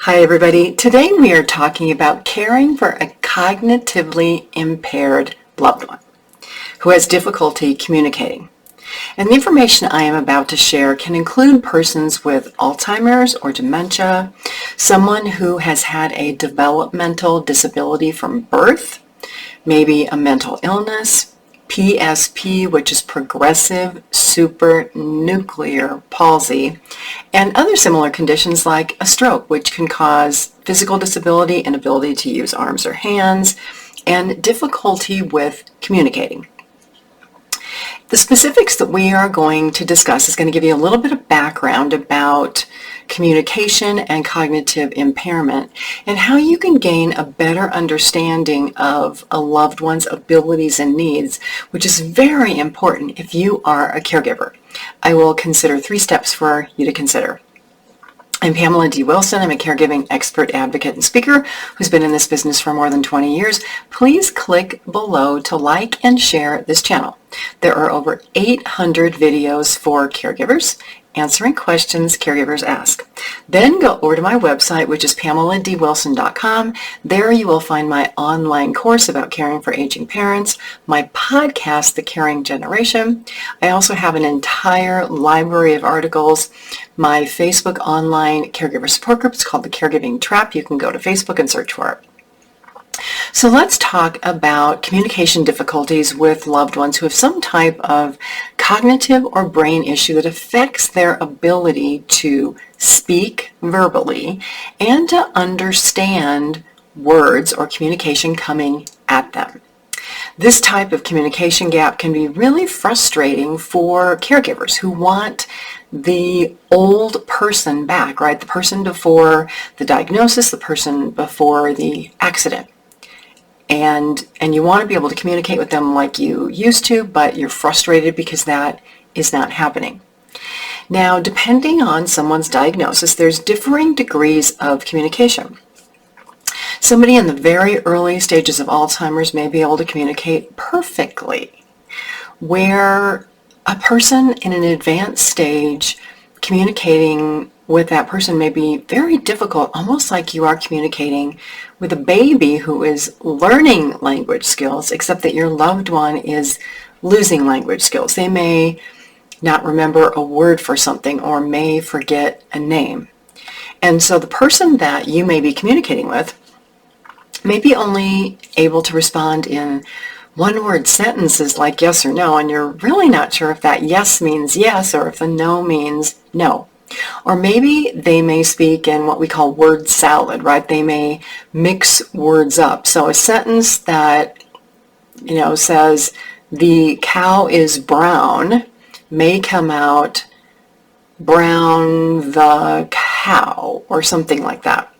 Hi everybody. Today we are talking about caring for a cognitively impaired loved one who has difficulty communicating. And the information I am about to share can include persons with Alzheimer's or dementia, someone who has had a developmental disability from birth, maybe a mental illness, PSP, which is progressive supranuclear palsy, and other similar conditions like a stroke, which can cause physical disability, inability to use arms or hands, and difficulty with communicating. The specifics that we are going to discuss is going to give you a little bit of background about communication and cognitive impairment and how you can gain a better understanding of a loved one's abilities and needs, which is very important if you are a caregiver. I will consider 3 steps for you to consider. I'm Pamela D. Wilson. I'm a caregiving expert, advocate, and speaker who's been in this business for more than 20 years. Please click below to like and share this channel. There are over 800 videos for caregivers answering questions caregivers ask. Then go over to my website, which is PamelaDWilson.com. There you will find my online course about caring for aging parents, my podcast, The Caring Generation. I also have an entire library of articles, my Facebook online caregiver support group. It's called The Caregiving Trap. You can go to Facebook and search for it. So let's talk about communication difficulties with loved ones who have some type of cognitive or brain issue that affects their ability to speak verbally and to understand words or communication coming at them. This type of communication gap can be really frustrating for caregivers who want the old person back, right? The person before the diagnosis, the person before the accident. And you want to be able to communicate with them like you used to, but you're frustrated because that is not happening. Now, depending on someone's diagnosis, there's differing degrees of communication. Somebody in the very early stages of Alzheimer's may be able to communicate perfectly, where a person in an advanced stage communicating with that person may be very difficult, almost like you are communicating with a baby who is learning language skills, except that your loved one is losing language skills. They may not remember a word for something or may forget a name. And so the person that you may be communicating with may be only able to respond in one-word sentences like yes or no, and you're really not sure if that yes means yes or if the no means no. Or maybe they may speak in what we call word salad, right? They may mix words up. So a sentence that, says the cow is brown may come out brown the cow or something like that.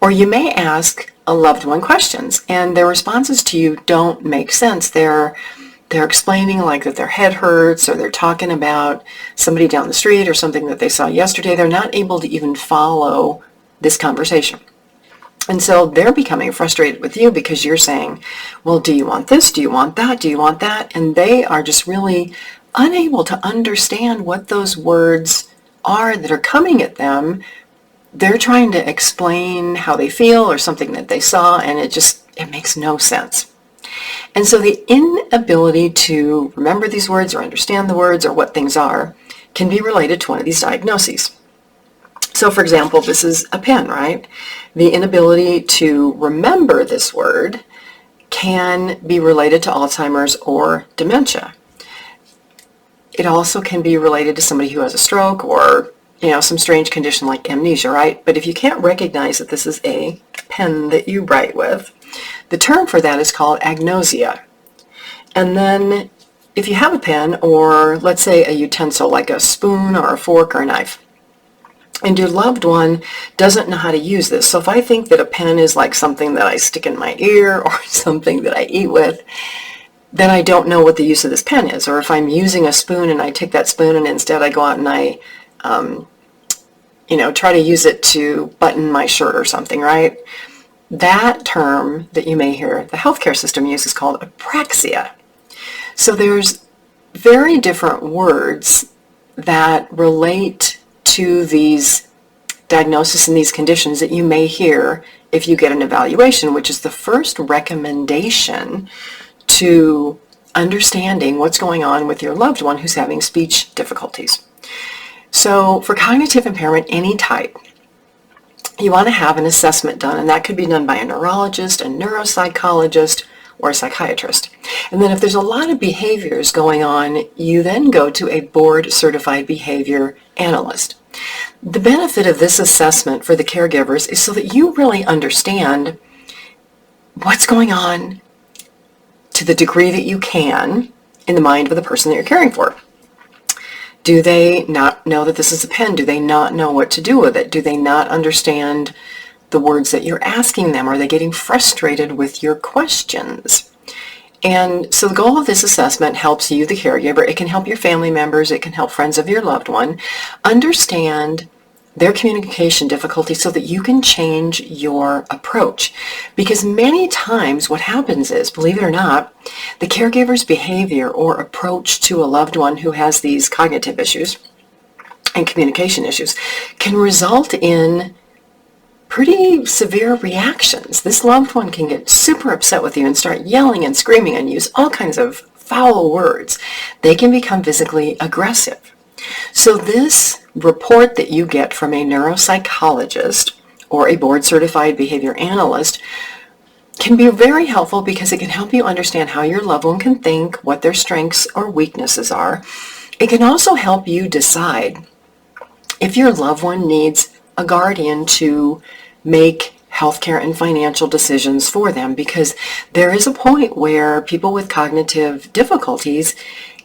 Or you may ask a loved one questions and their responses to you don't make sense. They're explaining like that their head hurts or they're talking about somebody down the street or something that they saw yesterday. They're not able to even follow this conversation. And so they're becoming frustrated with you because you're saying, well, do you want this? Do you want that? Do you want that? And they are just really unable to understand what those words are that are coming at them. They're trying to explain how they feel or something that they saw, and it makes no sense. And so the inability to remember these words or understand the words or what things are can be related to one of these diagnoses. So for example, this is a pen, right? The inability to remember this word can be related to Alzheimer's or dementia. It also can be related to somebody who has a stroke or some strange condition like amnesia, right? But if you can't recognize that this is a pen that you write with, the term for that is called agnosia. And then if you have a pen or let's say a utensil like a spoon or a fork or a knife, and your loved one doesn't know how to use this. So if I think that a pen is like something that I stick in my ear or something that I eat with, then I don't know what the use of this pen is. Or if I'm using a spoon and I take that spoon and instead I go out and I try to use it to button my shirt or something, right? That term that you may hear the healthcare system use is called apraxia. So there's very different words that relate to these diagnosis in these conditions that you may hear if you get an evaluation, which is the first recommendation to understanding what's going on with your loved one who's having speech difficulties. So for cognitive impairment, any type, you want to have an assessment done, and that could be done by a neurologist, a neuropsychologist, or a psychiatrist. And then if there's a lot of behaviors going on, you then go to a board-certified behavior analyst. The benefit of this assessment for the caregivers is so that you really understand what's going on to the degree that you can in the mind of the person that you're caring for. Do they not know that this is a pen? Do they not know what to do with it? Do they not understand the words that you're asking them? Are they getting frustrated with your questions? And so the goal of this assessment helps you, the caregiver. It can help your family members. It can help friends of your loved one understand their communication difficulties so that you can change your approach. Because many times what happens is, believe it or not, the caregiver's behavior or approach to a loved one who has these cognitive issues and communication issues can result in pretty severe reactions. This loved one can get super upset with you and start yelling and screaming and use all kinds of foul words. They can become physically aggressive. So this report that you get from a neuropsychologist or a board-certified behavior analyst can be very helpful because it can help you understand how your loved one can think, what their strengths or weaknesses are. It can also help you decide if your loved one needs a guardian to make healthcare and financial decisions for them, because there is a point where people with cognitive difficulties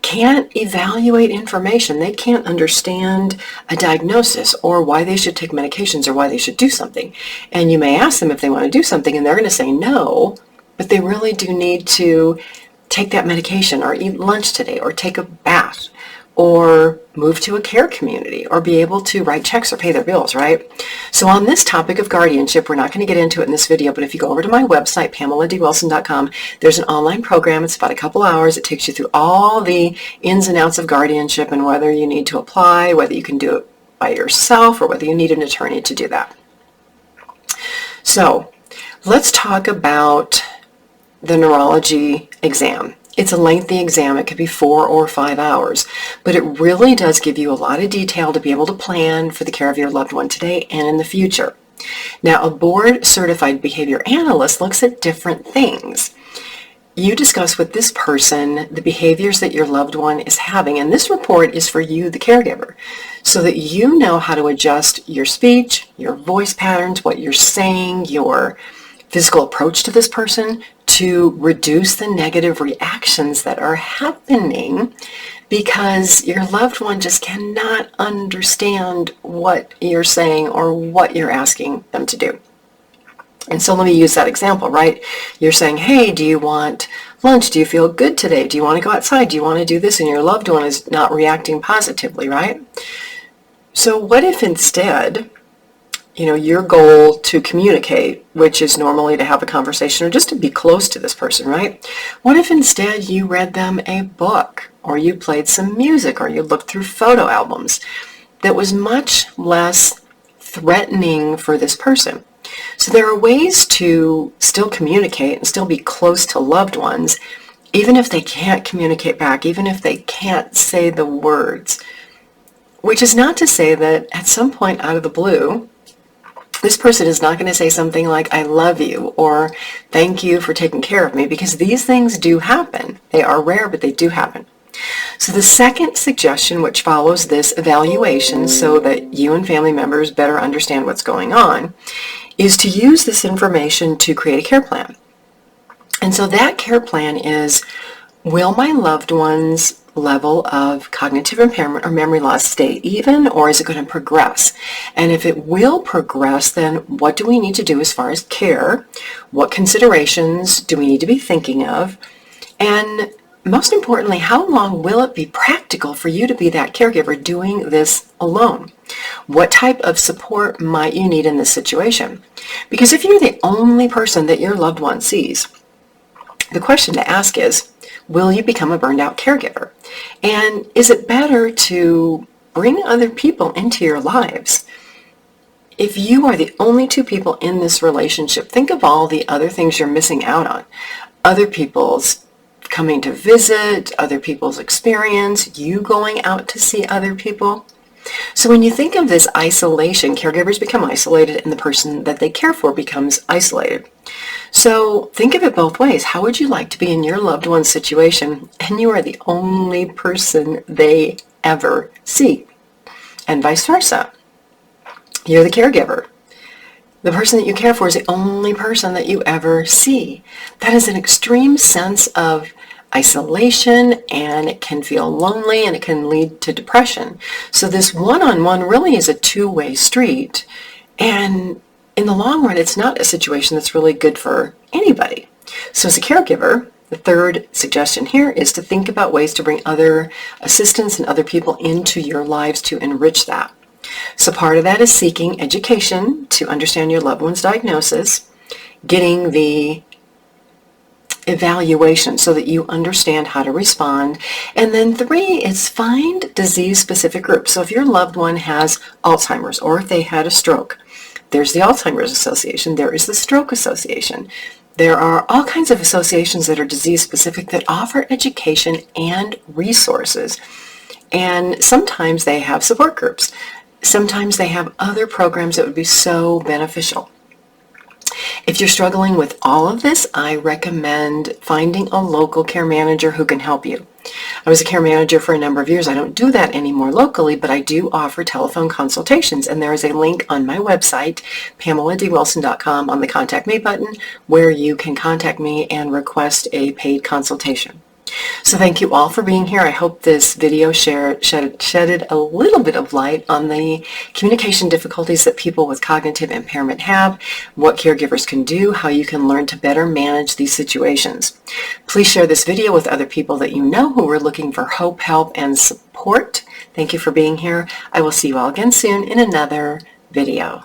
can't evaluate information. They can't understand a diagnosis or why they should take medications or why they should do something. And you may ask them if they want to do something and they're going to say no, but they really do need to take that medication or eat lunch today or take a bath or move to a care community or be able to write checks or pay their bills, right? So on this topic of guardianship, we're not going to get into it in this video, but if you go over to my website, PamelaDWilson.com, there's an online program. It's about a couple hours. It takes you through all the ins and outs of guardianship and whether you need to apply, whether you can do it by yourself, or whether you need an attorney to do that. So let's talk about the neurology exam. It's a lengthy exam. It could be 4 or 5 hours, but it really does give you a lot of detail to be able to plan for the care of your loved one today and in the future. Now, a board-certified behavior analyst looks at different things. You discuss with this person the behaviors that your loved one is having, and this report is for you, the caregiver, so that you know how to adjust your speech, your voice patterns, what you're saying, your physical approach to this person to reduce the negative reactions that are happening because your loved one just cannot understand what you're saying or what you're asking them to do. And so let me use that example, right? You're saying, hey, do you want lunch? Do you feel good today? Do you want to go outside? Do you want to do this? And your loved one is not reacting positively, right? So what if instead, your goal to communicate, which is normally to have a conversation or just to be close to this person, right? What if instead you read them a book or you played some music or you looked through photo albums that was much less threatening for this person? So there are ways to still communicate and still be close to loved ones, even if they can't communicate back, even if they can't say the words, which is not to say that at some point out of the blue, this person is not going to say something like, I love you, or thank you for taking care of me, because these things do happen. They are rare, but they do happen. So the second suggestion, which follows this evaluation so that you and family members better understand what's going on, is to use this information to create a care plan. And so that care plan is, will my loved one's level of cognitive impairment or memory loss stay even, or is it going to progress? And if it will progress, then what do we need to do as far as care? What considerations do we need to be thinking of? And most importantly, how long will it be practical for you to be that caregiver doing this alone? What type of support might you need in this situation? Because if you're the only person that your loved one sees, the question to ask is, will you become a burned out caregiver? And is it better to bring other people into your lives if you are the only two people in this relationship, think of all the other things you're missing out on. Other people's coming to visit, other people's experience, you going out to see other people. So when you think of this isolation, caregivers become isolated and the person that they care for becomes isolated. So think of it both ways. How would you like to be in your loved one's situation and you are the only person they ever see? And vice versa. You're the caregiver. The person that you care for is the only person that you ever see. That is an extreme sense of isolation, and it can feel lonely, and it can lead to depression. So this one-on-one really is a two-way street, and in the long run, it's not a situation that's really good for anybody. So as a caregiver, the third suggestion here is to think about ways to bring other assistants and other people into your lives to enrich that. So part of that is seeking education to understand your loved one's diagnosis, getting the evaluation so that you understand how to respond. And then 3 is find disease-specific groups. So if your loved one has Alzheimer's or if they had a stroke, there's the Alzheimer's Association, there is the Stroke Association. There are all kinds of associations that are disease-specific that offer education and resources. And sometimes they have support groups. Sometimes they have other programs that would be so beneficial. If you're struggling with all of this, I recommend finding a local care manager who can help you. I was a care manager for a number of years. I don't do that anymore locally, but I do offer telephone consultations, and there is a link on my website, PamelaDWilson.com, on the Contact Me button, where you can contact me and request a paid consultation. So thank you all for being here. I hope this video shedded a little bit of light on the communication difficulties that people with cognitive impairment have, what caregivers can do, how you can learn to better manage these situations. Please share this video with other people that you know who are looking for hope, help, and support. Thank you for being here. I will see you all again soon in another video.